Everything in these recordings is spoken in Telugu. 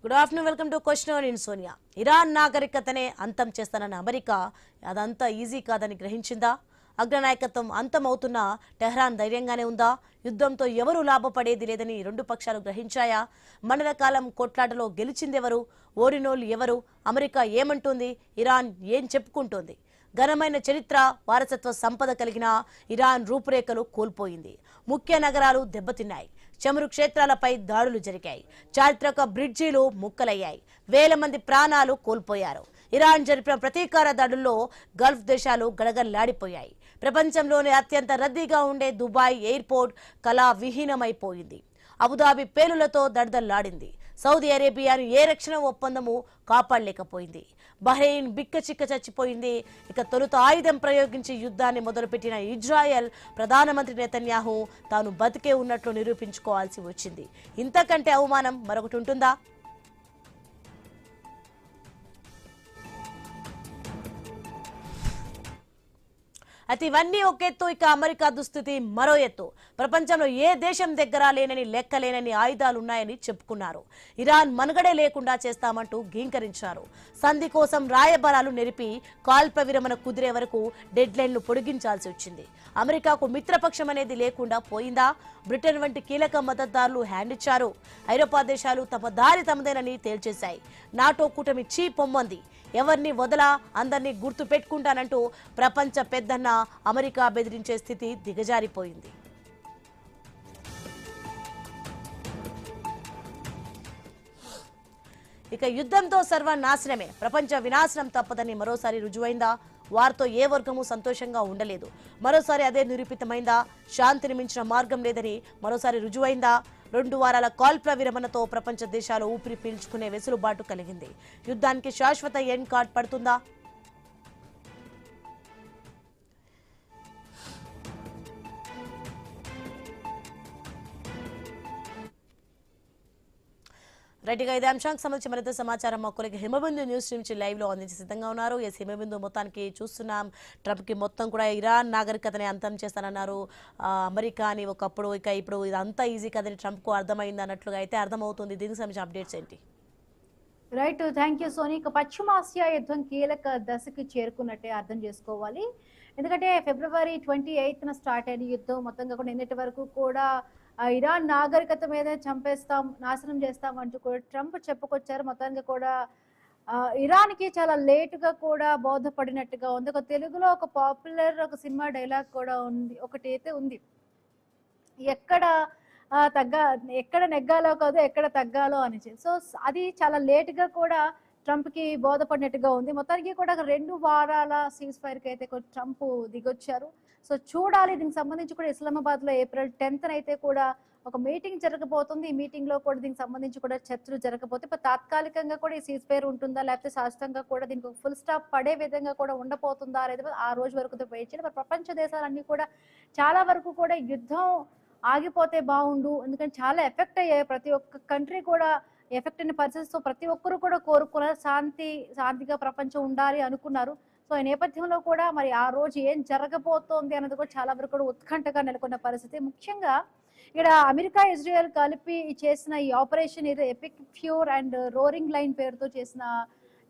Good afternoon, welcome to question hour. నేను సోనియా. ఇరాన్ నాగరికతనే అంతం చేస్తానన్న అమెరికా అదంతా ఈజీ కాదని గ్రహించిందా? అగ్రనాయకత్వం అంతమవుతున్న టెహ్రాన్ ధైర్యంగానే ఉందా? యుద్ధంతో ఎవరు లాభపడేది లేదని రెండు పక్షాలు గ్రహించాయా? మండల కాలం కొట్లాటలో గెలిచిందెవరు, ఓడినోళ్ళు ఎవరు? అమెరికా ఏమంటుంది, ఇరాన్ ఏం చెప్పుకుంటోంది? ఘనమైన చరిత్ర, వారసత్వ సంపద కలిగిన ఇరాన్ రూపురేఖలు కోల్పోయింది. ముఖ్య నగరాలు దెబ్బతిన్నాయి. చమురు క్షేత్రాలపై దాడులు జరిగాయి. చారిత్రక బ్రిడ్జీలు ముక్కలయ్యాయి. వేల మంది ప్రాణాలు కోల్పోయారు. ఇరాన్ జరిపిన ప్రతీకార దాడుల్లో గల్ఫ్ దేశాలు గడగల్లాడిపోయాయి. ప్రపంచంలోనే అత్యంత రద్దీగా ఉండే దుబాయ్ ఎయిర్పోర్ట్ కళా విహీనమైపోయింది. అబుదాబి పేలులతో దడదల్లాడింది. సౌదీ అరేబియాను ఏ రక్షణ ఒప్పందము కాపాడలేకపోయింది. బహ్రెయిన్ బిక్కచిక్క చచ్చిపోయింది. ఇక తొలుత ఆయుధం ప్రయోగించి యుద్ధాన్ని మొదలుపెట్టిన ఇజ్రాయెల్ ప్రధానమంత్రి నెతన్యాహు తాను బతికే ఉన్నట్లు నిరూపించుకోవాల్సి వచ్చింది. ఇంతకంటే అవమానం మరొకటి ఉంటుందా? అయితే ఇవన్నీ ఒక ఎత్తు, ఇక అమెరికా దుస్థితి మరో ఎత్తు. ప్రపంచంలో ఏ దేశం దగ్గర లేనని లెక్కలేనని ఆయుధాలు ఉన్నాయని చెప్పుకున్నారు. ఇరాన్ మనుగడే లేకుండా చేస్తామంటూ గీంకరించారు. సంధి కోసం రాయబారాలు నెరిపి కాల్ప విరమణ కుదిరే వరకు డెడ్ లైన్లు పొడిగించాల్సి వచ్చింది. అమెరికాకు మిత్రపక్షం అనేది లేకుండా పోయిందా? బ్రిటన్ వంటి కీలక మద్దతుదారులు హ్యాండ్ ఇచ్చారు. ఐరోపా దేశాలు తమ దారి తమదేనని తేల్చేశాయి. నాటో కూటమి చీ పొమ్మంది. ఎవరిని వదలా, అందరినీ గుర్తు పెట్టుకుంటానంటూ ప్రపంచ పెద్దన్న అమెరికా బెదిరించే స్థితి దిగజారిపోయింది. ఇక యుద్ధంతో సర్వనాశనమే, ప్రపంచ వినాశనం తప్పదని మరోసారి రుజువైందా? వారితో ఏ వర్గము సంతోషంగా ఉండలేదు. మరోసారి అదే నిరూపితమైందా? శాంతిని మించిన మార్గం లేదని మరోసారి రుజువైందా? 2 వారాల కాల్పుల విరమణతో ప్రపంచ దేశాలు ఊపిరి పీల్చుకునే వెసులుబాటు కలిగింది. యుద్ధానికి శాశ్వత ఎండ్ కార్డ్ పడుతుందా? రైట్గా ఇదే అంశానికి సంబంధించి మరింత సమాచారం మా కొలికి హిమబిందు న్యూస్ నుంచి లైవ్ లో అందించి సిద్ధంగా ఉన్నారు. ఎస్ హిమబిందు, మొత్తానికి చూస్తున్నాం ట్రంప్ కి మొత్తం కూడా ఇరాన్ నాగరికతని అంతం చేస్తానన్నారు అమెరికా అని ఒకప్పుడు. ఇక ఇప్పుడు ఇదంతా ఈజీ కదని ట్రంప్ కు అర్థమైంది అన్నట్లుగా అయితే అర్థమవుతుంది. దీనికి సంబంధించిన అప్డేట్స్ ఏంటి? Right, thank you Soni. ఇక పశ్చిమాసియా యుద్ధం కీలక దశకి చేరుకున్నట్టే అర్థం చేసుకోవాలి. ఎందుకంటే ఫిబ్రవరి 28న స్టార్ట్ అయిన యుద్ధం మొత్తంగా కూడా నిన్నటి వరకు కూడా ఇరాన్ నాగరికత మీద చంపేస్తాం, నాశనం చేస్తాం అంటూ కూడా ట్రంప్ చెప్పుకొచ్చారు. మొత్తానికి కూడా ఇరాన్కి చాలా లేటుగా కూడా బోధపడినట్టుగా ఉంది. ఒక తెలుగులో ఒక పాపులర్ ఒక సినిమా డైలాగ్ కూడా ఉంది, ఒకటి అయితే ఉంది, ఎక్కడ ఎక్కడ నెగ్గాలో కాదు ఎక్కడ తగ్గాలో అని. సో అది చాలా లేటుగా కూడా ట్రంప్కి బోధపడినట్టుగా ఉంది. మొత్తానికి కూడా 2 వారాల సీజ్ ఫైర్కి అయితే ట్రంప్ దిగొచ్చారు. సో చూడాలి. దీనికి సంబంధించి కూడా ఇస్లామాబాద్లో ఏప్రిల్ 10th అయితే కూడా ఒక మీటింగ్ జరగబోతుంది. ఈ మీటింగ్లో కూడా దీనికి సంబంధించి కూడా చర్చలు జరగబోతే తాత్కాలికంగా కూడా ఈ సీజ్ ఫైర్ ఉంటుందా, లేకపోతే శాశ్వతంగా కూడా దీనికి ఫుల్ స్టాప్ పడే విధంగా కూడా ఉండబోతుందా అనేది ఆ రోజు వరకు వెయిట్ చేయాలి. మరి ప్రపంచ దేశాలన్నీ కూడా చాలా వరకు కూడా యుద్ధం ఆగిపోతే బాగుండు, ఎందుకంటే చాలా ఎఫెక్ట్ అయ్యాయి. ప్రతి ఒక్క కంట్రీ కూడా ఎఫెక్ట్ అయిన పరిస్థితితో ప్రతి ఒక్కరు కూడా కోరుకున్నారు శాంతిగా ప్రపంచం ఉండాలి అనుకున్నారు. సో ఈ నేపథ్యంలో కూడా మరి ఆ రోజు ఏం జరగబోతోంది అన్నది కూడా చాలా వరకు కూడా ఉత్కంఠగా నెలకొన్న పరిస్థితి. ముఖ్యంగా ఇక్కడ అమెరికా ఇజ్రాయెల్ కలిపి చేసిన ఈ ఆపరేషన్ ఏదో Epic Fury and Roaring Lion పేరుతో చేసిన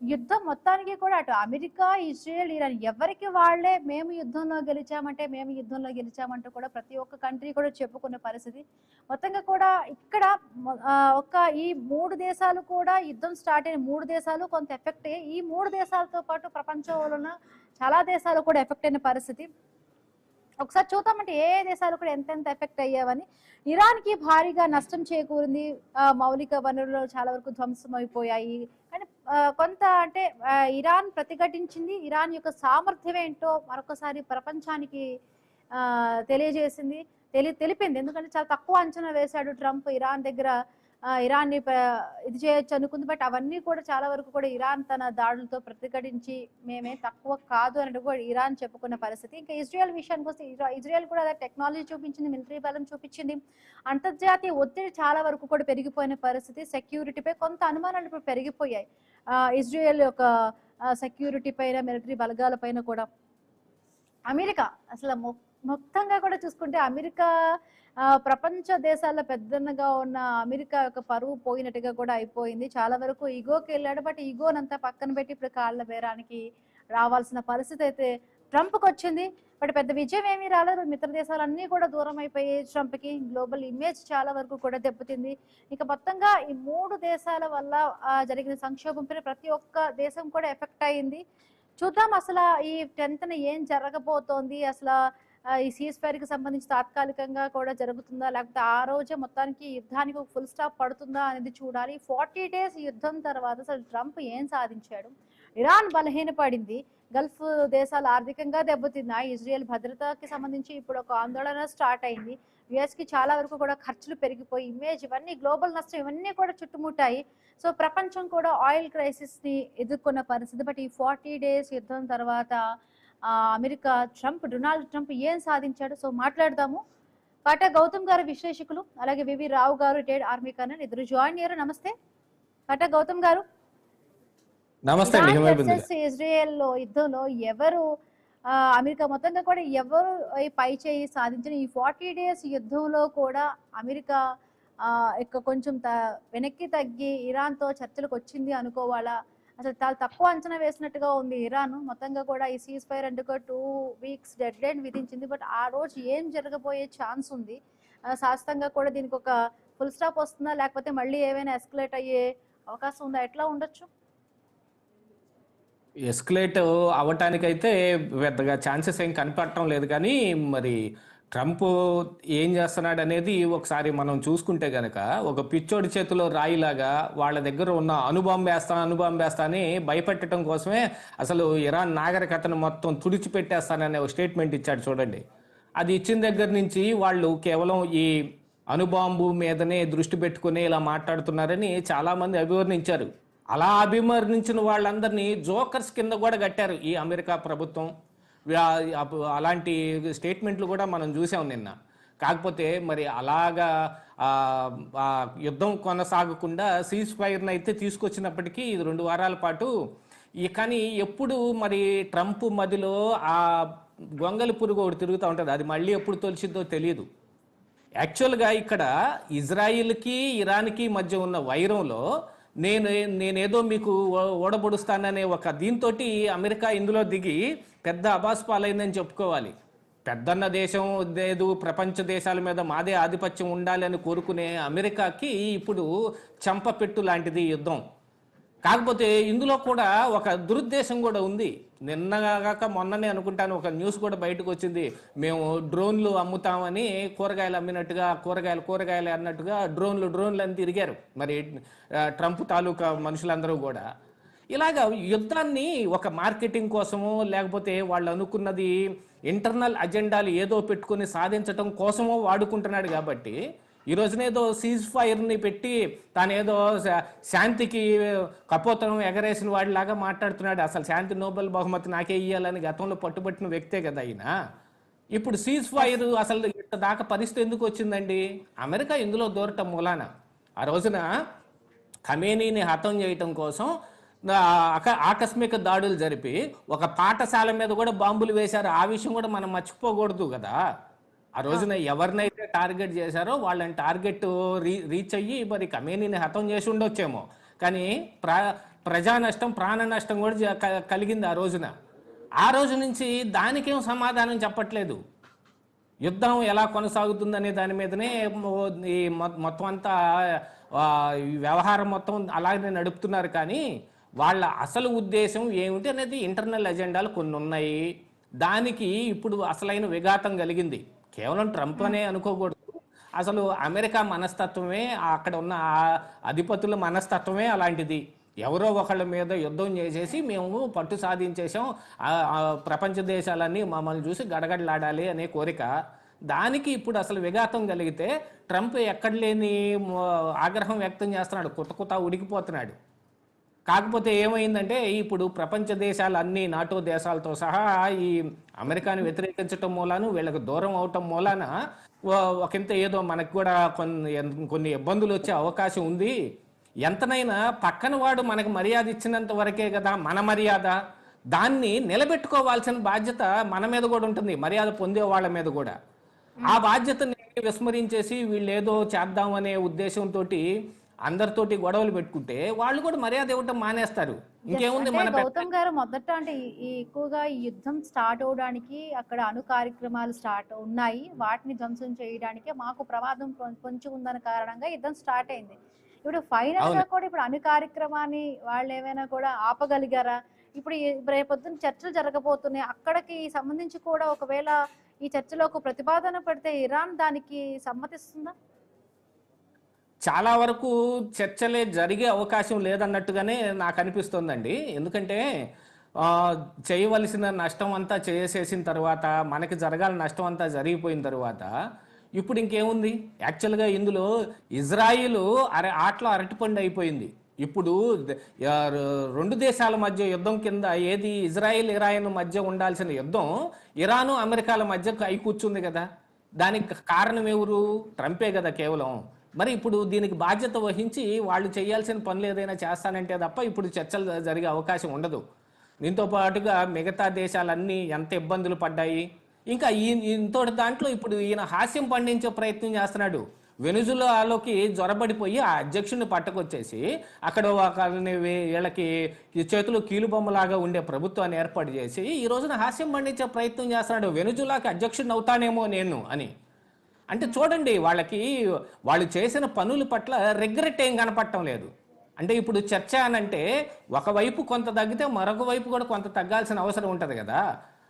యుద్ధం మొత్తానికి కూడా అటు అమెరికా, ఇజ్రాయెల్, ఇరాన్ ఎవరికి వాళ్లే మేము యుద్ధంలో గెలిచామంటూ కూడా ప్రతి ఒక్క కంట్రీ కూడా చెప్పుకున్న పరిస్థితి. మొత్తంగా కూడా ఇక్కడ ఈ 3 దేశాలు కూడా యుద్ధం స్టార్ట్ అయిన 3 దేశాలు కొంత ఎఫెక్ట్ అయ్యాయి. ఈ 3 దేశాలతో పాటు ప్రపంచంలో ఉన్న చాలా దేశాలు కూడా ఎఫెక్ట్ అయిన పరిస్థితి. ఒకసారి చూద్దామంటే ఏ దేశాలు కూడా ఎంతెంత ఎఫెక్ట్ అయ్యావని. ఇరాన్కి భారీగా నష్టం చేకూరింది. మౌలిక వనరులు చాలా వరకు ధ్వంసం అయిపోయాయి. కానీ కొంత అంటే ఇరాన్ ప్రతిఘటించింది. ఇరాన్ యొక్క సామర్థ్యం ఏంటో మరొకసారి ప్రపంచానికి తెలియజేసింది, తెలిపింది. ఎందుకంటే చాలా తక్కువ అంచనా వేశాడు ట్రంప్ ఇరాన్ దగ్గర. ఇరాన్ని ఇది చేయొచ్చు అనుకుంది. బట్ అవన్నీ కూడా చాలా వరకు కూడా ఇరాన్ తన దాడులతో ప్రతిఘటించి మేమే తక్కువ కాదు అన్నట్టు కూడా ఇరాన్ చెప్పుకున్న పరిస్థితి. ఇంకా ఇజ్రాయెల్ విషయానికి వస్తే ఇజ్రాయెల్ కూడా అదే టెక్నాలజీ చూపించింది, మిలిటరీ బలం చూపించింది. అంతర్జాతీయ ఒత్తిడి చాలా వరకు కూడా పెరిగిపోయిన పరిస్థితి. సెక్యూరిటీపై కొంత అనుమానాలు ఇప్పుడు పెరిగిపోయాయి. ఇజ్రాయెల్ యొక్క సెక్యూరిటీ పైన, మిలిటరీ బలగాల పైన కూడా. అమెరికా అసలు మొత్తంగా కూడా చూసుకుంటే అమెరికా ప్రపంచ దేశాల్లో పెద్దన్నగా ఉన్న అమెరికా యొక్క పరువు పోయినట్టుగా కూడా అయిపోయింది. చాలా వరకు ఇగోకి వెళ్ళాడు. బట్ ఇగోనంతా పక్కన పెట్టి ఇప్పుడు కాళ్ళ బేరానికి రావాల్సిన పరిస్థితి అయితే ట్రంప్కి వచ్చింది. బట్ పెద్ద విజయం ఏమీ రాలేదు. మిత్ర దేశాలన్నీ కూడా దూరం అయిపోయాయి ట్రంప్కి. గ్లోబల్ ఇమేజ్ చాలా వరకు కూడా దెబ్బతింది. ఇక మొత్తంగా ఈ 3 దేశాల వల్ల జరిగిన సంక్షోభంపై ప్రతి ఒక్క దేశం కూడా ఎఫెక్ట్ అయింది. చూద్దాం అసలు ఈ 10th ఏం జరగబోతోంది. అసలు ఈ సీజ్ ఫైర్ కి సంబంధించి తాత్కాలికంగా కూడా జరుగుతుందా, లేకపోతే ఆ రోజే మొత్తానికి యుద్ధానికి ఒక ఫుల్ స్టాప్ పడుతుందా అనేది చూడాలి. 40 days యుద్ధం తర్వాత అసలు ట్రంప్ ఏం సాధించాడు? ఇరాన్ బలహీనపడింది, గల్ఫ్ దేశాలు ఆర్థికంగా దెబ్బతిన్నాయి, ఇజ్రాయెల్ భద్రతకి సంబంధించి ఇప్పుడు ఒక ఆందోళన స్టార్ట్ అయింది, యుఎస్ కి చాలా వరకు కూడా ఖర్చులు పెరిగిపోయి ఇమేజ్ ఇవన్నీ గ్లోబల్ నష్టం ఇవన్నీ కూడా చుట్టుముట్టాయి. సో ప్రపంచం కూడా ఆయిల్ క్రైసిస్ ని ఎదుర్కొన్న పరిస్థితి. బట్ ఈ 40 days యుద్ధం తర్వాత అమెరికా డొనాల్డ్ ట్రంప్ ఏం సాధించాడు? సో మాట్లాడదాము. కాటా గౌతమ్ గారు విశ్లేషకులు, అలాగే వివి రావు గారు రిటైర్డ్ ఆర్మీ కర్నల్, ఇద్దరు జాయిన్ అయ్యారు. నమస్తే కాటా గౌతమ్ గారు. నమస్తే. ఇజ్రాయెల్ యుద్ధంలో ఎవరు అమెరికా మొత్తంగా కూడా ఎవరు పై చేయి సాధించిన ఈ 40 days యుద్ధంలో కూడా అమెరికా కొంచెం వెనక్కి తగ్గి ఇరాన్ తో చర్చలకు వచ్చింది అనుకోవాలా? అసలు చాలా తక్కువ అంచనా వేసినట్టుగా ఉంది ఇరాన్. మొత్తంగా కూడా ఈ సీజ్ ఫైర్ అందుకో 2 weeks డెడ్ లైన్ విధించింది. బట్ ఆ రోజు ఏం జరగబోయే ఛాన్స్ ఉంది? శాస్త్రంగా కూడా దీనికి ఒక ఫుల్ స్టాప్ వస్తుందా, లేకపోతే మళ్ళీ ఏమైనా ఎస్కలేట్ అయ్యే అవకాశం ఉందా? ఎట్లా ఉండొచ్చు? ఎస్కలేట్ అవ్వటానికైతే పెద్దగా ఛాన్సెస్ ఏం కనిపెట్టడం లేదు. కానీ మరి ట్రంప్ ఏం చేస్తున్నాడు అనేది ఒకసారి మనం చూసుకుంటే గనక, ఒక పిచ్చోడి చేతిలో రాయిలాగా వాళ్ళ దగ్గర ఉన్న అణుబాంబేస్తా అని భయపెట్టడం కోసమే అసలు ఇరాన్ నాగరికతను మొత్తం తుడిచిపెట్టేస్తాననే ఒక స్టేట్మెంట్ ఇచ్చాడు చూడండి. అది ఇచ్చిన దగ్గర నుంచి వాళ్ళు కేవలం ఈ అణుబాంబు మీదనే దృష్టి పెట్టుకుని ఇలా మాట్లాడుతున్నారని చాలామంది అభివర్ణించారు. అలా అభివర్ణించిన వాళ్ళందరినీ జోకర్స్ కింద కూడా కట్టారు ఈ అమెరికా ప్రభుత్వం. అలాంటి స్టేట్మెంట్లు కూడా మనం చూసాం నిన్న. కాకపోతే మరి అలాగా యుద్ధం కొనసాగకుండా సీజ్ ఫైర్ని అయితే తీసుకొచ్చినప్పటికీ ఇది 2 వారాల పాటు కానీ ఎప్పుడు మరి ట్రంప్ మదిలో ఆ గొంగలి పురుగు ఒకటి తిరుగుతూ ఉంటుంది. అది మళ్ళీ ఎప్పుడు తొలిచిద్దో తెలియదు. యాక్చువల్గా ఇక్కడ ఇజ్రాయిల్కి ఇరాన్కి మధ్య ఉన్న వైరంలో నేనేదో మీకు ఓడబొడుస్తాననే ఒక దీంతో అమెరికా ఇందులో దిగి పెద్ద అబాస్పాలైందని చెప్పుకోవాలి. పెద్దన్న దేశం లేదు, ప్రపంచ దేశాల మీద మాదే ఆధిపత్యం ఉండాలి అని కోరుకునే అమెరికాకి ఇప్పుడు చెంపపెట్టు లాంటిది యుద్ధం. కాకపోతే ఇందులో కూడా ఒక దురుద్దేశం కూడా ఉంది. నిన్నగాక మొన్ననే అనుకుంటాను ఒక న్యూస్ కూడా బయటకు వచ్చింది. మేము డ్రోన్లు అమ్ముతామని, కూరగాయలు అమ్మినట్టుగా కూరగాయలు అన్నట్టుగా డ్రోన్లు అని తిరిగారు మరి ట్రంప్ తాలూకా మనుషులందరూ కూడా. ఇలాగా యుద్ధాన్ని ఒక మార్కెటింగ్ కోసమో లేకపోతే వాళ్ళు అనుకున్నది ఇంటర్నల్ అజెండాలు ఏదో పెట్టుకుని సాధించటం కోసమో వాడుకుంటున్నాడు. కాబట్టి ఈ రోజునేదో సీజ్ ఫైర్ని పెట్టి తానేదో శాంతికి కపోతనం ఎగరేసిన వాడిలాగా మాట్లాడుతున్నాడు. అసలు శాంతి నోబెల్ బహుమతి నాకే ఇయ్యాలని గతంలో పట్టుబట్టిన వ్యక్తే కదా ఆయన. ఇప్పుడు సీజ్ ఫైర్ అసలు ఇంత దాకా పరిస్థితి ఎందుకు వచ్చిందండి? అమెరికా ఇందులో దూరటం మూలాన ఆ రోజున ఖమేనీని హతం చేయటం కోసం ఆకస్మిక దాడులు జరిపి ఒక పాఠశాల మీద కూడా బాంబులు వేశారు. ఆ విషయం కూడా మనం మర్చిపోకూడదు కదా. ఆ రోజున ఎవరినైతే టార్గెట్ చేశారో వాళ్ళని టార్గెట్ రీచ్ అయ్యి మరి ఖమేనీని హతం చేసి ఉండొచ్చేమో. కానీ ప్రజా నష్టం, ప్రాణ నష్టం కూడా కలిగింది ఆ రోజున. ఆ రోజు నుంచి దానికేం సమాధానం చెప్పట్లేదు. యుద్ధం ఎలా కొనసాగుతుందనే దాని మీదనే ఈ మొత్తం అంతా వ్యవహారం మొత్తం అలాగే నడుపుతున్నారు. కానీ వాళ్ళ అసలు ఉద్దేశం ఏమిటి అనేది ఇంటర్నల్ ఎజెండాలు కొన్ని ఉన్నాయి. దానికి ఇప్పుడు అసలైన విఘాతం కలిగింది. కేవలం ట్రంప్ అనే అనుకోకూడదు. అసలు అమెరికా మనస్తత్వమే, అక్కడ ఉన్న అధిపతుల మనస్తత్వమే అలాంటిది. ఎవరో ఒకళ్ళ మీద యుద్ధం చేసేసి మేము పట్టు సాధించేసాం, ప్రపంచ దేశాలన్నీ మమ్మల్ని చూసి గడగడలాడాలి అనే కోరిక. దానికి ఇప్పుడు అసలు విఘాతం కలిగితే ట్రంప్ ఎక్కడ లేని ఆగ్రహం వ్యక్తం చేస్తున్నాడు, కుత ఉడికిపోతున్నాడు. కాకపోతే ఏమైందంటే ఇప్పుడు ప్రపంచ దేశాలన్నీ నాటో దేశాలతో సహా ఈ అమెరికాని వ్యతిరేకించటం మూలాన, వీళ్ళకి దూరం అవటం మూలాన ఒకంత ఏదో మనకు కూడా కొన్ని ఇబ్బందులు వచ్చే అవకాశం ఉంది. ఎంతనైనా పక్కన వాడు మనకు మర్యాద ఇచ్చినంత వరకే కదా మన మర్యాద. దాన్ని నిలబెట్టుకోవాల్సిన బాధ్యత మన మీద కూడా ఉంటుంది, మర్యాద పొందే వాళ్ళ మీద కూడా. ఆ బాధ్యతని విస్మరించేసి వీళ్ళు ఏదో చేద్దాం అనే ఉద్దేశంతో అందరితోటి గొడవలు పెట్టుకుంటే వాళ్ళు కూడా మర్యాద ఇవ్వటం మానేస్తారు. ఇంకేముంది అంటే మన గౌతమ్ గారు మొదట అంటే ఎక్కువగా ఈ యుద్ధం స్టార్ట్ అవడానికి అక్కడ అణు కార్యక్రమాలు స్టార్ట్ ఉన్నాయి, వాటిని ధ్వంసం చేయడానికి మాకు ప్రమాదం కొంచెం ఉందన్న కారణంగా యుద్ధం స్టార్ట్ అయింది. ఇప్పుడు ఫైనల్ గా కూడా ఇప్పుడు అణు కార్యక్రమాన్ని వాళ్ళు ఏమైనా కూడా ఆపగలిగారా? ఇప్పుడు రేపొద్దున చర్చలు జరగబోతున్నాయి, అక్కడికి సంబంధించి కూడా ఒకవేళ ఈ చర్చలో ఒక ప్రతిపాదన పెడితే ఇరాన్ దానికి సమ్మతిస్తుందా? చాలా వరకు చర్చలే జరిగే అవకాశం లేదన్నట్టుగానే నాకు అనిపిస్తోందండి. ఎందుకంటే చేయవలసిన నష్టం అంతా చేసేసిన తర్వాత, మనకి జరగాల నష్టం అంతా జరిగిపోయిన తర్వాత ఇప్పుడు ఇంకేముంది? యాక్చువల్గా ఇందులో ఇజ్రాయిల్ ఆటలో అరటిపండు అయిపోయింది. ఇప్పుడు రెండు దేశాల మధ్య యుద్ధం కింద ఏది ఇజ్రాయిల్ ఇరాన్ మధ్య ఉండాల్సిన యుద్ధం ఇరాను అమెరికాల మధ్య అయి కూర్చుంది కదా. దానికి కారణం ఎవరు? ట్రంపే కదా కేవలం. మరి ఇప్పుడు దీనికి బాధ్యత వహించి వాళ్ళు చేయాల్సిన పనులు ఏదైనా చేస్తానంటే తప్ప ఇప్పుడు చర్చలు జరిగే అవకాశం ఉండదు. దీంతో పాటుగా మిగతా దేశాలన్నీ ఎంత ఇబ్బందులు పడ్డాయి. ఇంకా ఇంతటి దాంట్లో ఇప్పుడు ఈయన హాస్యం పండించే ప్రయత్నం చేస్తున్నాడు. వెనుజులాలోకి జ్వరబడిపోయి ఆ అధ్యక్షుడిని పట్టుకొచ్చేసి అక్కడ వీళ్ళకి చేతులు కీలుబొమ్మలాగా ఉండే ప్రభుత్వాన్ని ఏర్పాటు చేసి ఈ రోజున హాస్యం పండించే ప్రయత్నం చేస్తున్నాడు. వెనుజులాకి అధ్యక్షుడిని అవుతానేమో నేను అని. అంటే చూడండి, వాళ్ళు చేసిన పనుల పట్ల రిగ్రెట్ ఏం కనపడటం లేదు. అంటే ఇప్పుడు చర్చ అనంటే ఒకవైపు కొంత తగ్గితే మరొక వైపు కూడా కొంత తగ్గాల్సిన అవసరం ఉంటుంది కదా.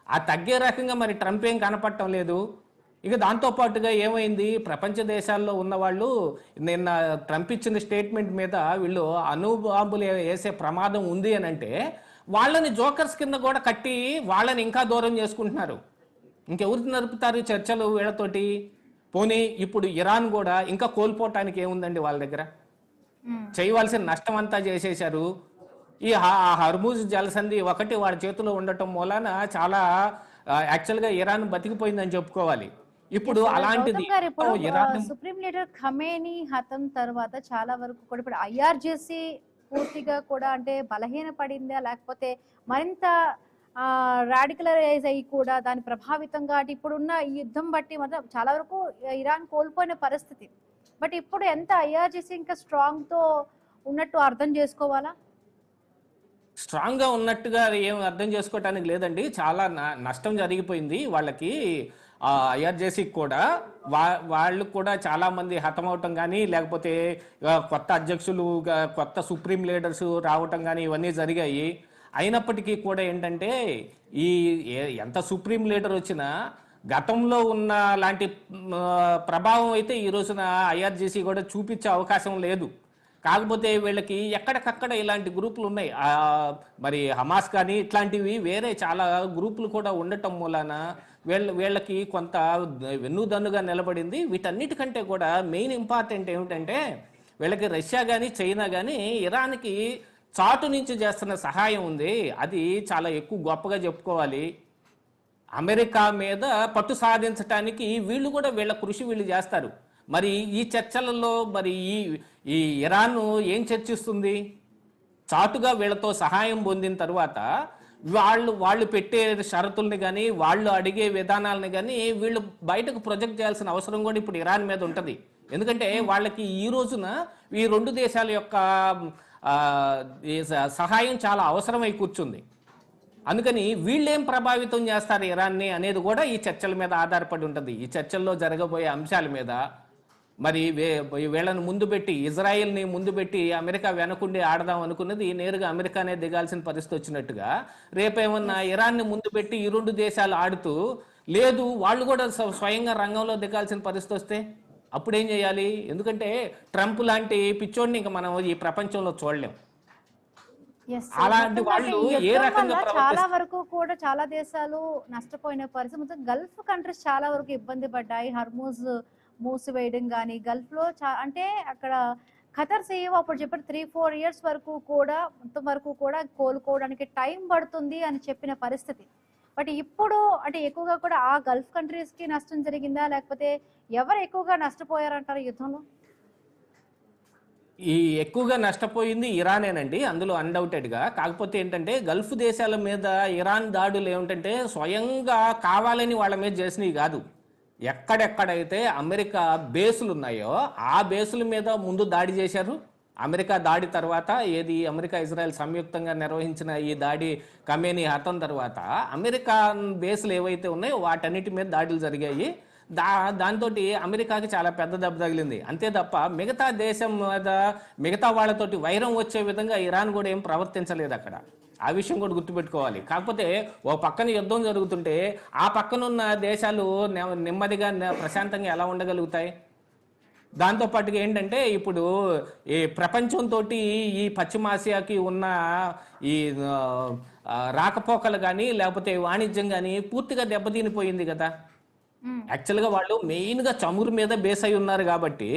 ఆ తగ్గే రకంగా మరి ట్రంప్ ఏం కనపడటం లేదు. ఇక దాంతోపాటుగా ఏమైంది, ప్రపంచ దేశాల్లో ఉన్న వాళ్ళు నిన్న ట్రంప్ ఇచ్చిన స్టేట్మెంట్ మీద వీళ్ళు అణుబాంబులు వేసే ప్రమాదం ఉంది అని అంటే వాళ్ళని జోకర్స్ కింద కూడా కట్టి వాళ్ళని ఇంకా దూరం చేసుకుంటున్నారు. ఇంకెవరికి నడుపుతారు చర్చలు వీళ్ళతోటి? పోనీ ఇప్పుడు ఇరాన్ కూడా ఇంకా కోల్పోవటానికి ఏముందండి వాళ్ళ దగ్గర? చేయవలసిన నష్టం అంతా చేసేశారు. ఈ హర్మూజ్ జలసంధి ఒకటి వాడి చేతిలో ఉండటం మూలాన చాలా యాక్చువల్గా ఇరాన్ బతికిపోయిందని చెప్పుకోవాలి. ఇప్పుడు అలాంటిది సుప్రీం లీడర్ ఖమేనీ హతం తర్వాత చాలా వరకు కూడా ఇప్పుడు ఐఆర్జేసీ పూర్తిగా కూడా అంటే బలహీన పడిందా, లేకపోతే మరింత రాడికలైజ్ అయ్యి కూడా దాని ప్రభావితంగా ఇప్పుడున్న ఈ యుద్ధం బట్టి మాత్రం చాలా వరకు ఇరాన్ కోల్పోయిన పరిస్థితి. బట్ ఇప్పుడు ఎంత ఐఆర్జేసీ ఇంకా స్ట్రాంగ్ తో ఉన్నట్టు అర్థం చేసుకోవాలా? స్ట్రాంగ్ గా ఉన్నట్టుగా ఏం అర్థం చేసుకోవటానికి లేదండి. చాలా నష్టం జరిగిపోయింది వాళ్ళకి. ఐఆర్జేసీకి కూడా వాళ్ళు కూడా చాలా మంది హతమవటం కానీ, లేకపోతే కొత్త అధ్యక్షులు, కొత్త సుప్రీం లీడర్స్ రావటం కానీ ఇవన్నీ జరిగాయి. అయినప్పటికీ కూడా ఏంటంటే ఎంత సుప్రీం లీడర్ వచ్చినా గతంలో ఉన్న లాంటి ప్రభావం అయితే ఈ రోజున ఐఆర్జేసీ కూడా చూపించే అవకాశం లేదు. కాకపోతే వీళ్ళకి ఎక్కడికక్కడ ఇలాంటి గ్రూపులు ఉన్నాయి. మరి హమాస్ కానీ ఇట్లాంటివి వేరే చాలా గ్రూపులు కూడా ఉండటం మూలాన వీళ్ళకి కొంత వెన్నుదన్నుగా నిలబడింది. వీటన్నిటికంటే కూడా మెయిన్ ఇంపార్టెంట్ ఏమిటంటే వీళ్ళకి రష్యా కానీ చైనా కానీ ఇరాన్కి చాటు నుంచి చేస్తున్న సహాయం ఉంది. అది చాలా ఎక్కువ గొప్పగా చెప్పుకోవాలి. అమెరికా మీద పట్టు సాధించడానికి వీళ్ళు కూడా వీళ్ళ కృషి వీళ్ళు చేస్తారు. మరి ఈ చర్చలలో మరి ఈ ఇరాన్ ఏం చర్చిస్తుంది? చాటుగా వీళ్ళతో సహాయం పొందిన తర్వాత వాళ్ళు పెట్టే షరతుల్ని కానీ వాళ్ళు అడిగే విధానాలని కానీ వీళ్ళు బయటకు ప్రొజెక్ట్ చేయాల్సిన అవసరం కూడా ఇప్పుడు ఇరాన్ మీద ఉంటుంది. ఎందుకంటే వాళ్ళకి ఈ రోజున ఈ రెండు దేశాల యొక్క సహాయం చాలా అవసరమై కూర్చుంది. అందుకని వీళ్ళేం ప్రభావితం చేస్తారు ఇరాన్ని అనేది కూడా ఈ చర్చల మీద ఆధారపడి ఉంటుంది. ఈ చర్చల్లో జరగబోయే అంశాల మీద మరి వీళ్ళని ముందు పెట్టి, ఇజ్రాయెల్ని ముందు పెట్టి అమెరికా వెనకుండి ఆడదాం అనుకున్నది నేరుగా అమెరికానే దిగాల్సిన పరిస్థితి వచ్చినట్టుగా, రేపేమన్నా ఇరాన్ని ముందు పెట్టి ఈ రెండు దేశాలు ఆడుతూ లేదు వాళ్ళు కూడా స్వయంగా రంగంలో దిగాల్సిన పరిస్థితి వస్తే అప్పుడేం చేయాలి? ఎందుకంటే ట్రంప్ లాంటి పిచ్చోడిని ఇంకా మనం ఈ ప్రపంచంలో చూడలేం. అలాంటి వాళ్ళు ఏ రకంగా చాలా వరకు కూడా చాలా దేశాలు నష్టపోయిన పరిస్థితి, గల్ఫ్ కంట్రీస్ చాలా వరకు ఇబ్బంది పడ్డాయి. హర్మూజ్ మూసివేయడం కానీ గల్ఫ్ లో అంటే అక్కడ ఖతర్ సీఈఓ అప్పుడు చెప్పారు 3-4 years వరకు కూడా మొత్తం వరకు కూడా కోలుకోవడానికి టైం పడుతుంది అని చెప్పిన పరిస్థితి. బట్ ఇప్పుడు అంటే ఎక్కువగా కూడా ఆ గల్ఫ్ కంట్రీస్ కి నష్టం జరిగిందా, లేకపోతే ఎవరు ఎక్కువగా నష్టపోయారంటారు యుద్ధంలో? ఎక్కువగా నష్టపోయింది ఇరానేనండి, అందులో అన్డౌటెడ్ గా. కాకపోతే ఏంటంటే గల్ఫ్ దేశాల మీద ఇరాన్ దాడులు ఏమిటంటే స్వయంగా కావాలని వాళ్ళ మీద చేసినవి కాదు. ఎక్కడెక్కడైతే అమెరికా బేసులు ఉన్నాయో ఆ బేసుల మీద ముందు దాడి చేశారు. అమెరికా దాడి తర్వాత ఏది అమెరికా ఇజ్రాయెల్ సంయుక్తంగా నిర్వహించిన ఈ దాడి ఖమేనీ హతం తర్వాత అమెరికా బేసులు ఏవైతే ఉన్నాయో వాటన్నిటి మీద దాడులు జరిగాయి. దాంతో అమెరికాకి చాలా పెద్ద దెబ్బ తగిలింది. అంతే తప్ప మిగతా దేశం మీద మిగతా వాళ్ళతోటి వైరం వచ్చే విధంగా ఇరాన్ కూడా ఏం ప్రవర్తించలేదు అక్కడ. ఆ విషయం కూడా గుర్తుపెట్టుకోవాలి. కాకపోతే ఓ పక్కన యుద్ధం జరుగుతుంటే ఆ పక్కనున్న దేశాలు నెమ్మదిగా ప్రశాంతంగా ఎలా ఉండగలుగుతాయి? దాంతోపాటుగా ఏంటంటే ఇప్పుడు ఈ ప్రపంచంతో ఈ పశ్చిమాసియాకి ఉన్న ఈ రాకపోకలు కానీ లేకపోతే వాణిజ్యం కానీ పూర్తిగా దెబ్బతినిపోయింది కదా. యాక్చువల్గా వాళ్ళు మెయిన్గా చమురు మీద బేస్ అయి ఉన్నారు కాబట్టి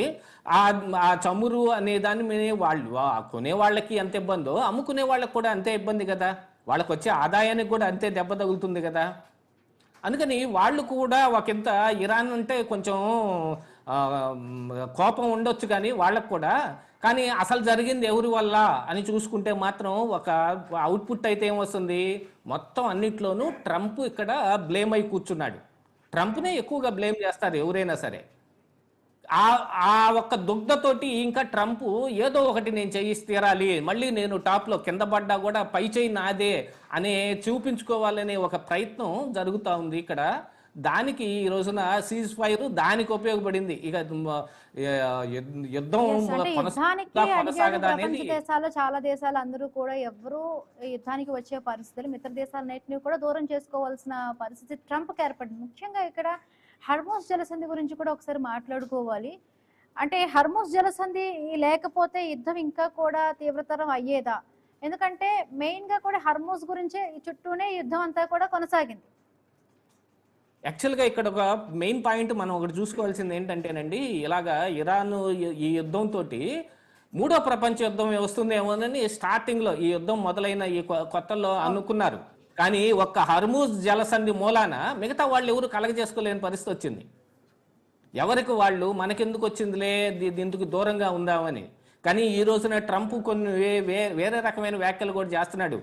ఆ చమురు అనే దాన్ని వాళ్ళు కొనే వాళ్ళకి ఎంత ఇబ్బందో అమ్ముకునే వాళ్ళకి కూడా అంతే ఇబ్బంది కదా. వాళ్ళకి వచ్చే ఆదాయానికి కూడా అంతే దెబ్బ తగులుతుంది కదా. అందుకని వాళ్ళు కూడా ఒకంత ఇరాన్ అంటే కొంచెం కోపం ఉండొచ్చు కానీ వాళ్ళకు కూడా. కానీ అసలు జరిగింది ఎవరి వల్ల అని చూసుకుంటే మాత్రం ఒక అవుట్పుట్ అయితే ఏమొస్తుంది, మొత్తం అన్నిట్లోనూ ట్రంప్ ఇక్కడ బ్లేమ్ అయి కూర్చున్నాడు. ట్రంప్నే ఎక్కువగా బ్లేమ్ చేస్తారు ఎవరైనా సరే. ఆ ఒక్క దుగ్ధతోటి ఇంకా ట్రంప్ ఏదో ఒకటి నేను చేసి తీరాలి, మళ్ళీ నేను టాప్లో కింద పడ్డా కూడా పై చేయి నాదే అనే చూపించుకోవాలనే ఒక ప్రయత్నం జరుగుతూ ఉంది ఇక్కడ. దానికి ఈ రోజున సీజ్ ఫైర్ దానికి ఉపయోగపడింది. ఇక యుద్ధం ప్రపంచ దేశాలు చాలా దేశాలు అందరూ కూడా ఎవరు యుద్ధానికి వచ్చే పరిస్థితులు మిత్ర దేశాలన్నింటినీ కూడా దూరం చేసుకోవాల్సిన పరిస్థితి ట్రంప్కి ఏర్పడింది. ముఖ్యంగా ఇక్కడ హర్మోస్ జలసంధి గురించి కూడా ఒకసారి మాట్లాడుకోవాలి. అంటే హర్మోస్ జలసంధి లేకపోతే యుద్ధం ఇంకా కూడా తీవ్రతరం అయ్యేదా? ఎందుకంటే మెయిన్ గా కూడా హర్మోస్ గురించే ఈ చుట్టూనే యుద్ధం అంతా కూడా కొనసాగింది. యాక్చువల్గా ఇక్కడ ఒక మెయిన్ పాయింట్ మనం ఒకటి చూసుకోవాల్సింది ఏంటంటేనండి, ఇలాగా ఇరాన్ ఈ యుద్ధంతో మూడో ప్రపంచ యుద్ధం వస్తుందేమోనని స్టార్టింగ్లో ఈ యుద్ధం మొదలైన ఈ కొత్తలో అనుకున్నారు. కానీ ఒక్క హర్మూజ్ జలసంధి మూలాన మిగతా వాళ్ళు ఎవరు కలగజేసుకోలేని పరిస్థితి వచ్చింది. ఎవరికి వాళ్ళు మనకెందుకు వచ్చిందిలే దీనికి దూరంగా ఉందామని. కానీ ఈ రోజున ట్రంప్ కొన్ని వేరే రకమైన వ్యాఖ్యలు కూడా చేస్తున్నాడు.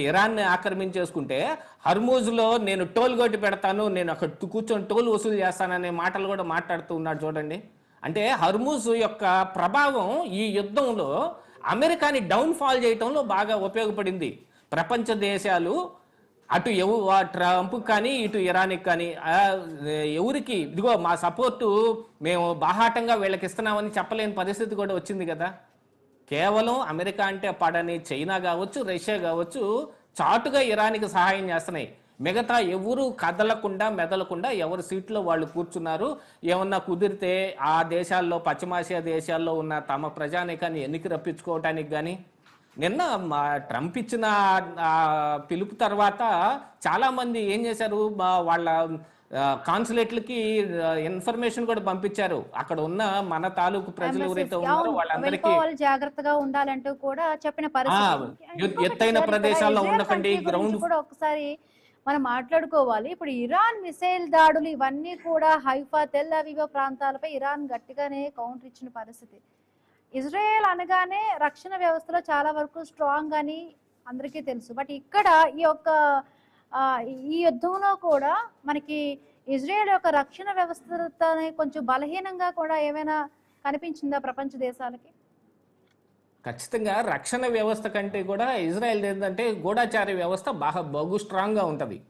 ఇరాన్ని ఆక్రమించేసుకుంటే హర్మూజ్లో నేను టోల్ కొట్టి పెడతాను, నేను అక్కడ కూర్చొని టోల్ వసూలు చేస్తాననే మాటలు కూడా మాట్లాడుతూ ఉన్నాడు చూడండి. అంటే హర్మూజ్ యొక్క ప్రభావం ఈ యుద్ధంలో అమెరికాని డౌన్ఫాల్ చేయటంలో బాగా ఉపయోగపడింది. ప్రపంచ దేశాలు అటు ట్రంప్ కానీ ఇటు ఇరాన్కి కానీ ఎవరికి ఇదిగో మా సపోర్టు మేము బాహాటంగా వీళ్ళకి ఇస్తున్నామని చెప్పలేని పరిస్థితి కూడా వచ్చింది కదా. కేవలం అమెరికా అంటే పడని చైనా కావచ్చు, రష్యా కావచ్చు చాటుగా ఇరాన్కి సహాయం చేస్తున్నాయి. మిగతా ఎవరు కదలకుండా మెదలకుండా ఎవరి సీట్లో వాళ్ళు కూర్చున్నారు. ఏమన్నా కుదిరితే ఆ దేశాల్లో పశ్చిమాసియా దేశాల్లో ఉన్న తమ ప్రజానీకాన్ని ఎన్నిక రప్పించుకోవటానికి కానీ నిన్న ట్రంప్ ఇచ్చిన పిలుపు తర్వాత చాలామంది ఏం చేశారు, వాళ్ళ కాన్సులేట్లకి ఇన్ఫర్మేషన్ కూడా పంపించారు. అక్కడ ఉన్న మన తాలూకు ప్రజలు ఎవరైతే ఉన్నారో వాళ్ళందరికీ జాగ్రత్తగా ఉండాలంటూ కూడా చెప్పిన పరిస్థితి. ఎత్తైన ప్రదేశాల్లో ఉండకండి, గ్రౌండ్ కూడా ఒకసారి మనం మాట్లాడుకోవాలి. ఇప్పుడు ఇరాన్ మిసైల్ దాడులు ఇవన్నీ కూడా హైఫా, తెల్ అవీవ్ ప్రాంతాలపై ఇరాన్ గట్టిగానే కౌంటర్ ఇచ్చిన పరిస్థితి. ఇజ్రాయెల్ అనగానే రక్షణ వ్యవస్థలో చాలా వరకు స్ట్రాంగ్ అని అందరికీ తెలుసు. బట్ ఇక్కడ ఈ యుద్ధంలో కూడా మనకి ఇజ్రాయెల్ యొక్క రక్షణ వ్యవస్థ కొంచెం బలహీనంగా కూడా ఏమైనా కనిపించిందా ప్రపంచ దేశాలకి? ఖచ్చితంగా రక్షణ వ్యవస్థ కంటే కూడా ఇజ్రాయెల్ ఏంటంటే గూఢాచార వ్యవస్థ బహు స్ట్రాంగ్గా ఉంటుంది.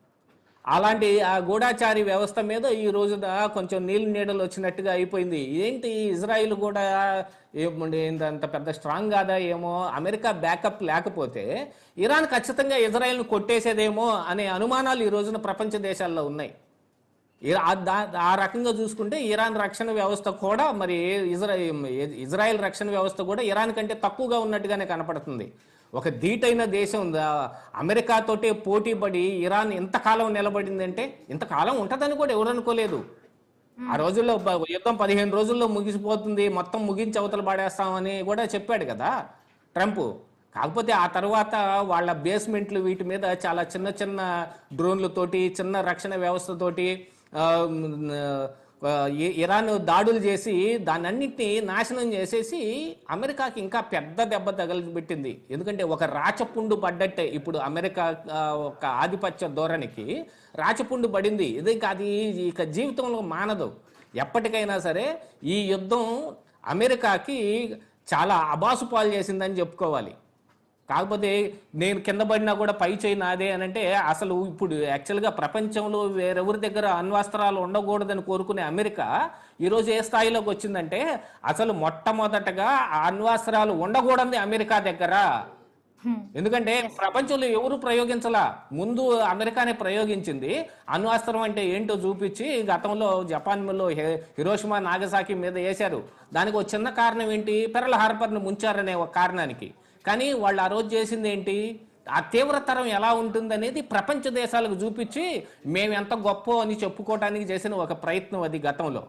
అలాంటి ఆ గూఢాచారి వ్యవస్థ మీద ఈ రోజున కొంచెం నీడలు వచ్చినట్టుగా అయిపోయింది. ఏంటి ఇజ్రాయిల్ కూడా అంత పెద్ద స్ట్రాంగ్ కాదా ఏమో, అమెరికా బ్యాకప్ లేకపోతే ఇరాన్ ఖచ్చితంగా ఇజ్రాయిల్ను కొట్టేసేదేమో అనే అనుమానాలు ఈ రోజున ప్రపంచ దేశాల్లో ఉన్నాయి. ఆ రకంగా చూసుకుంటే ఇరాన్ రక్షణ వ్యవస్థ కూడా మరి ఇజ్రాయెల్ రక్షణ వ్యవస్థ కూడా ఇరాన్ కంటే తక్కువగా ఉన్నట్టుగానే కనపడుతుంది. ఒక ధీటైన దేశం అమెరికాతోటే పోటీ పడి ఇరాన్ ఇంతకాలం నిలబడిందంటే ఇంతకాలం ఉంటుందని కూడా ఎవరు అనుకోలేదు. ఆ రోజుల్లో యుద్ధం 15 రోజుల్లో ముగిసిపోతుంది, మొత్తం ముగించి అవతల పడేస్తామని కూడా చెప్పాడు కదా ట్రంప్. కాకపోతే ఆ తర్వాత వాళ్ళ బేస్మెంట్లు వీటి మీద చాలా చిన్న చిన్న డ్రోన్లతోటి చిన్న రక్షణ వ్యవస్థతోటి ఇరాన్ దాడులు చేసి దాన్నన్నిటిని నాశనం చేసేసి అమెరికాకి ఇంకా పెద్ద దెబ్బ తగలబెట్టింది. ఎందుకంటే ఒక రాచపుండు పడ్డట్టే ఇప్పుడు అమెరికా ఒక ఆధిపత్య ధోరణికి రాచపుండు పడింది. ఇది అది ఇక జీవితంలో మానదు. ఎప్పటికైనా సరే ఈ యుద్ధం అమెరికాకి చాలా అబాసుపాలు చేసిందని చెప్పుకోవాలి. కాకపోతే నేను కింద పడినా కూడా పై చేయి నాదే అని అంటే, అసలు ఇప్పుడు యాక్చువల్గా ప్రపంచంలో వేరెవరి దగ్గర అణ్వస్త్రాలు ఉండకూడదని కోరుకునే అమెరికా ఈరోజు ఏ స్థాయిలోకి వచ్చిందంటే, అసలు మొట్టమొదటగా ఆ అణ్వస్త్రాలు ఉండకూడదు అమెరికా దగ్గర. ఎందుకంటే ప్రపంచంలో ఎవరు ప్రయోగించలా, ముందు అమెరికానే ప్రయోగించింది. అణ్వస్త్రం అంటే ఏంటో చూపించి గతంలో జపాన్లో హిరోషిమా నాగసాకి మీద వేశారు. దానికి ఒక చిన్న కారణం ఏంటి, పెరల్ హార్బర్ను ముంచారనే ఒక కారణానికి. కానీ వాళ్ళు ఆ రోజు చేసింది ఏంటి, ఆ తీవ్రతరం ఎలా ఉంటుందనేది ప్రపంచ దేశాలకు చూపించి మేము ఎంత గొప్ప అని చెప్పుకోవడానికి చేసిన ఒక ప్రయత్నం అది గతంలో.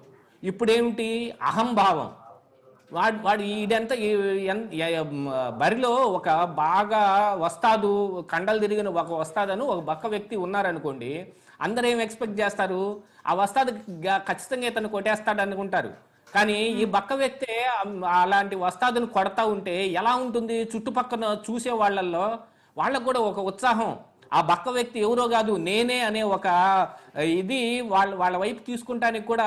ఇప్పుడేమిటి, అహంభావం. వాడు ఇదంతా బరిలో ఒక బాగా వస్తాదు, కండలు తిరిగిన ఒక వస్తాదను ఒక బక్క వ్యక్తి ఉన్నారనుకోండి, అందరూ ఏం ఎక్స్పెక్ట్ చేస్తారు, ఆ వస్తాదు ఖచ్చితంగా ఇతను కొట్టేస్తాడు అనుకుంటారు. కానీ ఈ బక్క వ్యక్తి అలాంటి వస్తాదును కొడతా ఉంటే ఎలా ఉంటుంది, చుట్టుపక్కల చూసే వాళ్ళకు కూడా ఒక ఉత్సాహం, ఆ బక్క వ్యక్తి ఎవరో కాదు నేనే అనే ఒక ఇది వాళ్ళ వైపు తీసుకుంటానికి కూడా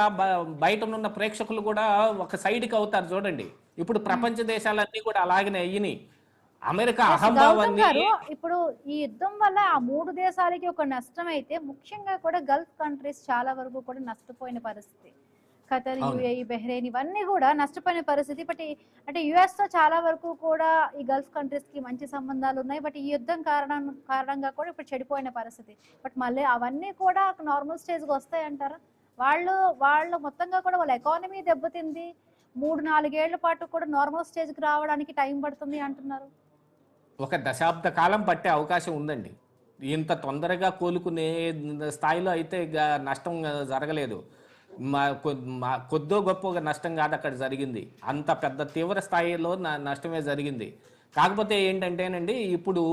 బయట ఉన్న ప్రేక్షకులు కూడా ఒక సైడ్కి అవుతారు. చూడండి ఇప్పుడు ప్రపంచ దేశాలన్నీ కూడా అలాగనే అయ్యినాయి. అమెరికా అహంభావాన్ని. ఇప్పుడు ఈ యుద్ధం వల్ల ఆ 3 దేశాలకి ఒక నష్టం అయితే, ముఖ్యంగా కూడా గల్ఫ్ కంట్రీస్ చాలా వరకు కూడా నష్టపోయిన పరిస్థితి. ఖతర్, యుఏఈ, బహ్రెయిన్ ఇవన్నీ కూడా నష్టపోయిన పరిస్థితి. బట్ అంటే యుఎస్ తో చాలా వరకు కూడా ఈ గల్ఫ్ కంట్రీస్ కి మంచి సంబంధాలు ఉన్నాయి. బట్ ఈ యుద్ధం కారణంగా కూడా ఇప్పుడు చెడిపోయిన పరిస్థితి. బట్ మళ్ళీ అవన్నీ కూడా నార్మల్ స్టేజ్ కి వస్తాయి అంటారా? వాళ్ళు మొత్తంగా కూడా వాళ్ళ ఎకానమీ దెబ్బతింది, 3-4 ఏళ్ల పాటు కూడా నార్మల్ స్టేజ్ కి రావడానికి టైం పడుతుంది అంటున్నారు. ఒక దశాబ్ద కాలం పట్టే అవకాశం ఉందండి. ఇంత తొందరగా కోలుకునే స్థాయిలో అయితే నష్టం జరగలేదు. కొద్దో గొప్ప నష్టం కాదు అక్కడ జరిగింది, అంత పెద్ద తీవ్ర స్థాయిలో నష్టమే జరిగింది. కాకపోతే ఏంటంటేనండి, ఇప్పుడు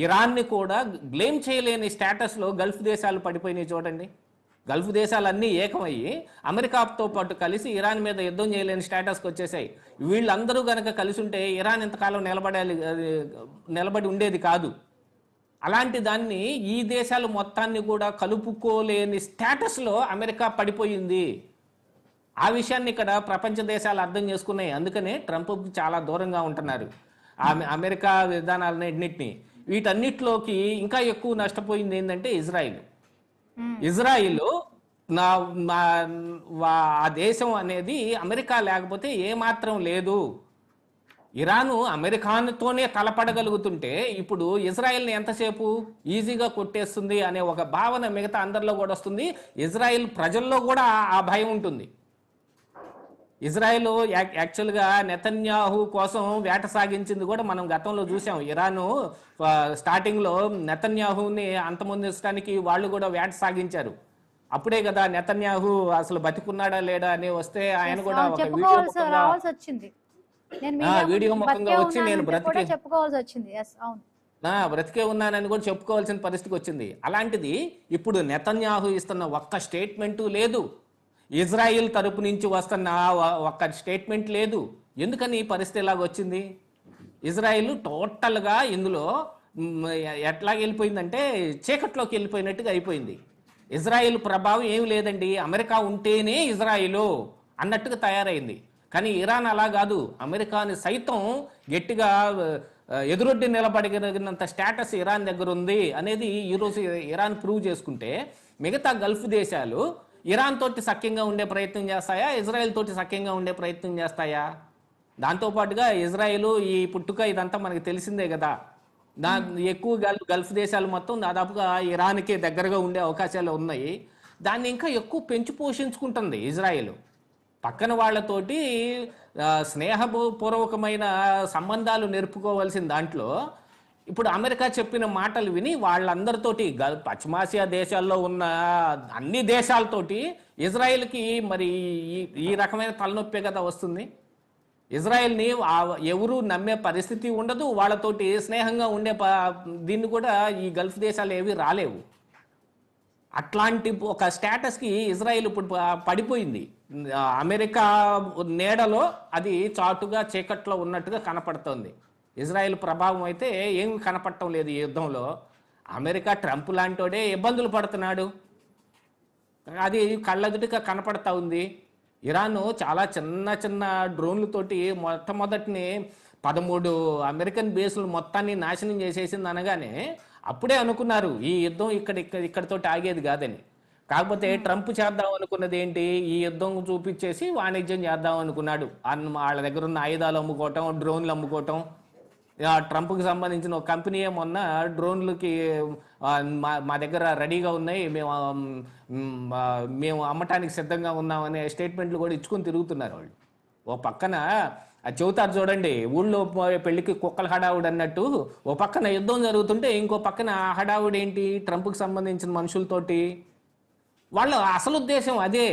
ఇరాన్ని కూడా బ్లేమ్ చేయలేని స్టేటస్లో గల్ఫ్ దేశాలు పడిపోయినాయి. చూడండి, గల్ఫ్ దేశాలన్నీ ఏకమయ్యి అమెరికాతో పాటు కలిసి ఇరాన్ మీద యుద్ధం చేయలేని స్టేటస్కి వచ్చేసాయి. వీళ్ళందరూ కనుక కలిసి ఉంటే ఇరాన్ ఎంతకాలం నిలబడి ఉండేది కాదు. అలాంటి దాన్ని ఈ దేశాలు మొత్తాన్ని కూడా కలుపుకోలేని స్టేటస్లో అమెరికా పడిపోయింది. ఆ విషయాన్ని ఇక్కడ ప్రపంచ దేశాలు అర్థం చేసుకున్నాయి. అందుకనే ట్రంప్ చాలా దూరంగా ఉంటున్నారు అమెరికా విధానాలన్నింటినీ. వీటన్నిటిలోకి ఇంకా ఎక్కువ నష్టపోయింది ఏంటంటే ఇజ్రాయిల్. ఆ దేశం అనేది అమెరికా లేకపోతే ఏమాత్రం లేదు. ఇరాను అమెరికాతోనే తలపడగలుగుతుంటే ఇప్పుడు ఇజ్రాయెల్ని ఎంతసేపు ఈజీగా కొట్టేస్తుంది అనే ఒక భావన మిగతా అందరిలో కూడా వస్తుంది. ఇజ్రాయెల్ ప్రజల్లో కూడా ఆ భయం ఉంటుంది. ఇజ్రాయెల్ యాక్చువల్గా నెతన్యాహు కోసం వేట సాగించింది కూడా మనం గతంలో చూసాం. ఇరాను స్టార్టింగ్లో నెతన్యాహుని అంతమొందించడానికి వాళ్ళు కూడా వేట సాగించారు. అప్పుడే కదా నెతన్యాహు అసలు బతికున్నాడా లేడా అని వస్తే ఆయన కూడా వీడియో ముఖంగా వచ్చి నేను బ్రతికే ఉన్నానని కూడా చెప్పుకోవాల్సిన పరిస్థితికి వచ్చింది. అలాంటిది ఇప్పుడు నెతన్యాహు ఇస్తున్న ఒక్క స్టేట్మెంటు లేదు, ఇజ్రాయిల్ తరపు నుంచి వస్తున్న ఒక్క స్టేట్మెంట్ లేదు. ఎందుకని ఈ పరిస్థితి ఇలాగ వచ్చింది? ఇజ్రాయిల్ టోటల్గా ఇందులో ఎట్లా వెళ్ళిపోయిందంటే చీకట్లోకి వెళ్ళిపోయినట్టుగా అయిపోయింది. ఇజ్రాయిల్ ప్రభావం ఏమి లేదండి, అమెరికా ఉంటేనే ఇజ్రాయిల్ అన్నట్టుగా తయారైంది. కానీ ఇరాన్ అలా కాదు, అమెరికాని సైతం గట్టిగా ఎదురొడ్డి నిలబడగలిగినంత స్టేటస్ ఇరాన్ దగ్గర ఉంది అనేది ఈరోజు ఇరాన్ ప్రూవ్ చేసుకుంటే, మిగతా గల్ఫ్ దేశాలు ఇరాన్ తోటి సఖ్యంగా ఉండే ప్రయత్నం చేస్తాయా, ఇజ్రాయెల్ తోటి సఖ్యంగా ఉండే ప్రయత్నం చేస్తాయా? దాంతోపాటుగా ఇజ్రాయెల్ ఈ పుట్టుక ఇదంతా మనకి తెలిసిందే కదా. ఎక్కువ గల్ఫ్ దేశాలు మొత్తం దాదాపుగా ఇరాన్కి దగ్గరగా ఉండే అవకాశాలు ఉన్నాయి. దాన్ని ఇంకా ఎక్కువ పెంచి పోషించుకుంటుంది ఇజ్రాయెల్. పక్కన వాళ్ళతోటి స్నేహపూర్వకమైన సంబంధాలు నెరుపుకోవాల్సిన దాంట్లో ఇప్పుడు అమెరికా చెప్పిన మాటలు విని వాళ్ళందరితోటి పశ్చిమాసియా దేశాల్లో ఉన్న అన్ని దేశాలతోటి ఇజ్రాయెల్కి మరి ఈ రకమైన తలనొప్పే కదా వస్తుంది. ఇజ్రాయెల్ని ఎవరు నమ్మే పరిస్థితి ఉండదు, వాళ్ళతోటి స్నేహంగా ఉండే దీన్ని కూడా ఈ గల్ఫ్ దేశాలు ఏవి రాలేవు. అట్లాంటి ఒక స్టేటస్కి ఇజ్రాయెల్ ఇప్పుడు పడిపోయింది. అమెరికా నీడలో అది చాటుగా చీకట్లో ఉన్నట్టుగా కనపడుతోంది. ఇజ్రాయెల్ ప్రభావం అయితే ఏం కనపడటం లేదు ఈ యుద్ధంలో. అమెరికా ట్రంప్ లాంటోడే ఇబ్బందులు పడుతున్నాడు, అది కళ్ళెదుటిగా కనపడతా ఉంది. ఇరాన్ చాలా చిన్న చిన్న డ్రోన్లతోటి మొట్టమొదటిని 13 అమెరికన్ బేస్లు మొత్తాన్ని నాశనం చేసేసింది అనగానే అప్పుడే అనుకున్నారు ఈ యుద్ధం ఇక్కడితోటి ఆగేది కాదని. కాకపోతే ట్రంప్ చేద్దాం అనుకున్నది ఏంటి, ఈ యుద్ధం చూపించేసి వాణిజ్యం చేద్దాం అనుకున్నాడు. వాళ్ళ దగ్గర ఉన్న ఆయుధాలు అమ్ముకోవటం, డ్రోన్లు అమ్ముకోవటం. ట్రంప్కి సంబంధించిన ఒక కంపెనీయే మొన్న డ్రోన్లకి మా దగ్గర రెడీగా ఉన్నాయి, మేము అమ్మటానికి సిద్ధంగా ఉన్నామనే స్టేట్మెంట్లు కూడా ఇచ్చుకొని తిరుగుతున్నారు వాళ్ళు. ఓ పక్కన చెబుతారు చూడండి, ఊళ్ళో పెళ్లికి కుక్కల హడావుడు అన్నట్టు ఓ పక్కన యుద్ధం జరుగుతుంటే ఇంకో పక్కన హడావుడు ఏంటి, ట్రంప్కి సంబంధించిన మనుషులతోటి. వాళ్ళ అసలు ఉద్దేశం అదే.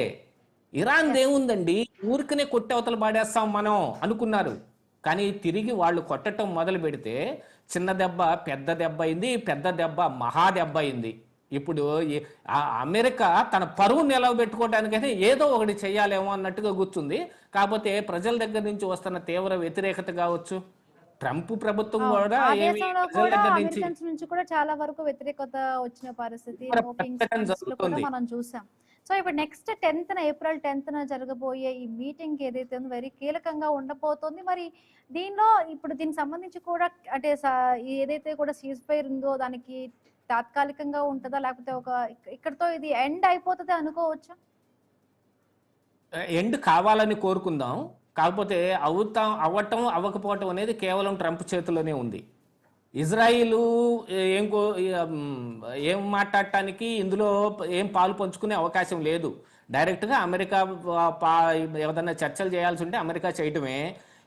ఇరాన్ దేవుందండి, ఊరికనే కొట్టవతలు పాడేస్తాం మనం అనుకున్నారు. కానీ తిరిగి వాళ్ళు కొట్టడం మొదలు పెడితే చిన్న దెబ్బ పెద్ద దెబ్బ అయింది, పెద్ద దెబ్బ మహా దెబ్బ అయింది. ఇప్పుడు అమెరికా తన పరువు నిలవబెట్టుకోవడానికైతే ఏదో ఒకటి చెయ్యాలేమో అన్నట్టుగా కూర్చుంది. కాకపోతే ప్రజల దగ్గర నుంచి వస్తున్న తీవ్ర వ్యతిరేకత కావచ్చు, ట్రంప్ ప్రభుత్వం కూడా ప్రజల దగ్గర నుంచి కూడా చాలా వరకు వ్యతిరేకత వచ్చిన పరిస్థితి జరుగుతుంది మనం చూసాం. సో ఇప్పుడు నెక్స్ట్ ఏప్రిల్ 10th జరగబోయే ఈ మీటింగ్ ఏదైతే ఉందో వెరీ కీలకంగా ఉండబోతోంది. మరి దీనికి సంబంధించి కూడా అంటే ఏదైతే కూడా సీజ్ ఫైర్ ఉందో దానికి తాత్కాలికంగా ఉంటుందా, లేకపోతే ఇక్కడతో ఇది ఎండ్ అయిపోతుంది అనుకోవచ్చా? ఎండ్ కావాలని కోరుకుందాం. కాకపోతే అవ్వటం అవ్వకపోవటం అనేది కేవలం ట్రంప్ చేతిలోనే ఉంది. ఇజ్రాయిల్ ఏం మాట్లాడటానికి ఇందులో ఏం పాలు పంచుకునే అవకాశం లేదు. డైరెక్ట్గా అమెరికా ఏదైనా చర్చలు చేయాల్సి ఉంటే అమెరికా చేయటమే.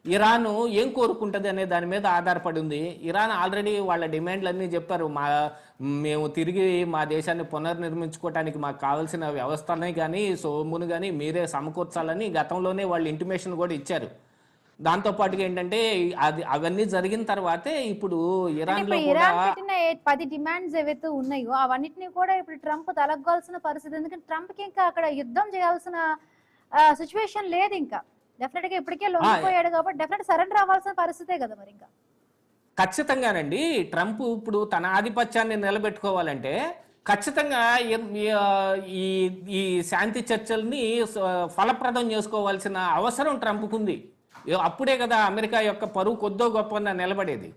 ఇరాన్ ఏం కోరుకుంటుంది అనే దాని మీద ఆధారపడి ఉంది. ఇరాన్ ఆల్రెడీ వాళ్ళ డిమాండ్లన్నీ చెప్పారు. మేము తిరిగి మా దేశాన్ని పునర్నిర్మించుకోవడానికి మాకు కావాల్సిన వ్యవస్థనే కానీ సొమ్మును కానీ మీరే సమకూర్చాలని గతంలోనే వాళ్ళు ఇంటిమేషన్ కూడా ఇచ్చారు. దాంతోపాటుగా ఏంటంటే అవన్నీ జరిగిన తర్వాతే ఇప్పుడు ఇరాన్ లో కూడా 10 డిమాండ్స్ ఏవైతే ఉన్నాయో అవన్నిటిని కూడా ఇప్పుడు ట్రంప్ తలగ్గాల్సిన పరిస్థితి. ఎందుకంటే ట్రంప్ కి ఇంకా అక్కడ యుద్ధం చేయాల్సిన సిచ్యువేషన్ లేదు. ఇంకా డెఫినెట్ గా ఇప్పటికే లొంగిపోయాడు కాబట్టి డెఫినెట్ సరెండర్ అవ్వాల్సిన పరిస్థితే కదా మరి. ఇంకా ఖచ్చితంగానండి, ట్రంప్ ఇప్పుడు తన ఆధిపత్యాన్ని నిలబెట్టుకోవాలంటే ఖచ్చితంగా ఈ శాంతి చర్చల్ని ఫలప్రదం చేసుకోవాల్సిన అవసరం ట్రంప్కు ఉంది. అప్పుడే కదా అమెరికా యొక్క పరువు కొద్దో గొప్ప నిలబడేది.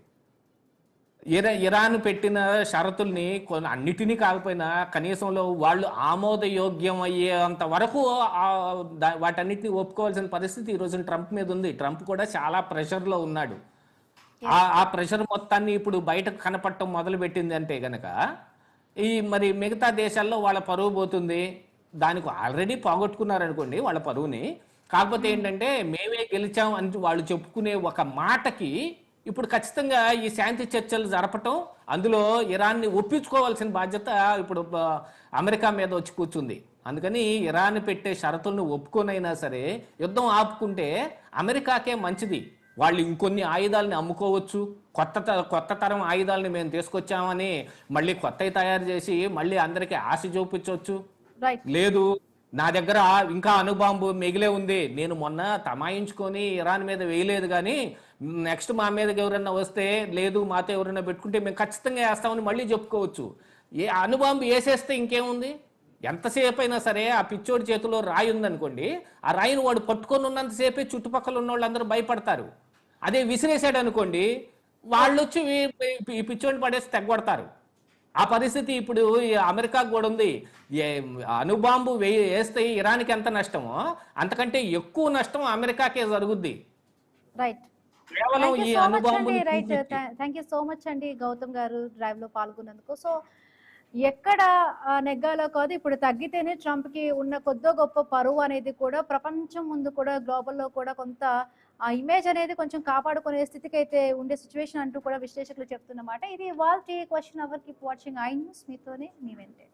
ఇరాన్ పెట్టిన షరతుల్ని అన్నిటినీ కాకపోయినా కనీసంలో వాళ్ళు ఆమోదయోగ్యం అయ్యేంత వరకు వాటన్నిటిని ఒప్పుకోవాల్సిన పరిస్థితి ఈ రోజున ట్రంప్ మీద ఉంది. ట్రంప్ కూడా చాలా ప్రెషర్లో ఉన్నాడు. ఆ ప్రెషర్ మొత్తాన్ని ఇప్పుడు బయటకు కనపడటం మొదలు పెట్టింది అంటే గనక మరి మిగతా దేశాల్లో వాళ్ళ పరువు పోతుంది. దానికి ఆల్రెడీ పోగొట్టుకున్నారు అనుకోండి వాళ్ళ పరువుని. కాకపోతే ఏంటంటే మేమే గెలిచాం అని వాళ్ళు చెప్పుకునే ఒక మాటకి ఇప్పుడు ఖచ్చితంగా ఈ శాంతి చర్చలు జరపటం, అందులో ఇరాన్ని ఒప్పించుకోవాల్సిన బాధ్యత ఇప్పుడు అమెరికా మీద వచ్చి కూర్చుంది. అందుకని ఇరాన్ పెట్టే షరతులను ఒప్పుకొనైనా సరే యుద్ధం ఆపుకుంటే అమెరికాకే మంచిది. వాళ్ళు ఇంకొన్ని ఆయుధాలని అమ్ముకోవచ్చు. కొత్త తరం ఆయుధాలని మేము తీసుకొచ్చామని మళ్ళీ కొత్తవి తయారు చేసి మళ్ళీ అందరికీ ఆశ చూపించవచ్చు. లేదు, నా దగ్గర ఇంకా అణుబాంబు మిగిలే ఉంది, నేను మొన్న తమాయించుకొని ఇరాన్ మీద వేయలేదు, కానీ నెక్స్ట్ మా మీదకి ఎవరన్నా వస్తే లేదు మాతో ఎవరైనా పెట్టుకుంటే మేము ఖచ్చితంగా వేస్తామని మళ్ళీ చెప్పుకోవచ్చు. అణుబాంబు వేసేస్తే ఇంకేముంది, ఎంతసేపు అయినా సరే ఆ పిచ్చోడి చేతిలో రాయి ఉందనుకోండి, ఆ రాయిని వాడు పట్టుకొని ఉన్నంతసేపే చుట్టుపక్కల ఉన్న వాళ్ళందరూ భయపడతారు. అదే విసిరేసాడు అనుకోండి, వాళ్ళు వచ్చి ఈ పిచ్చోడిని పడేసి తెగొడతారు. ఆ పరిస్థితి ఇప్పుడు అమెరికాకు కూడా ఉంది. అణుబాంబు వేస్తే ఇరాన్కి ఎంత నష్టమో అంతకంటే ఎక్కువ నష్టం అమెరికాకే జరుగుద్ది. రైట్, కేవలం ఈ అణుబాంబు. థ్యాంక్ యూ సో మచ్ అండి గౌతమ్ గారు డ్రైవ్ లో పాల్గొన్నందుకు. సో ఎక్కడ నెగ్గాలో కాదు, ఇప్పుడు తగ్గితేనే ట్రంప్ కి ఉన్న కొద్దో గొప్ప పరువు అనేది కూడా ప్రపంచం ముందు కూడా గ్లోబల్లో కూడా కొంత ఆ ఇమేజ్ అనేది కొంచెం కాపాడుకునే స్థితికి అయితే ఉండే సిచ్యువేషన్ అంటూ కూడా విశ్లేషకులు చెప్తున్నమాట. ఇది వాళ్ళ question hour. Keep watching iNews, మీతోనే మీ వెంటే.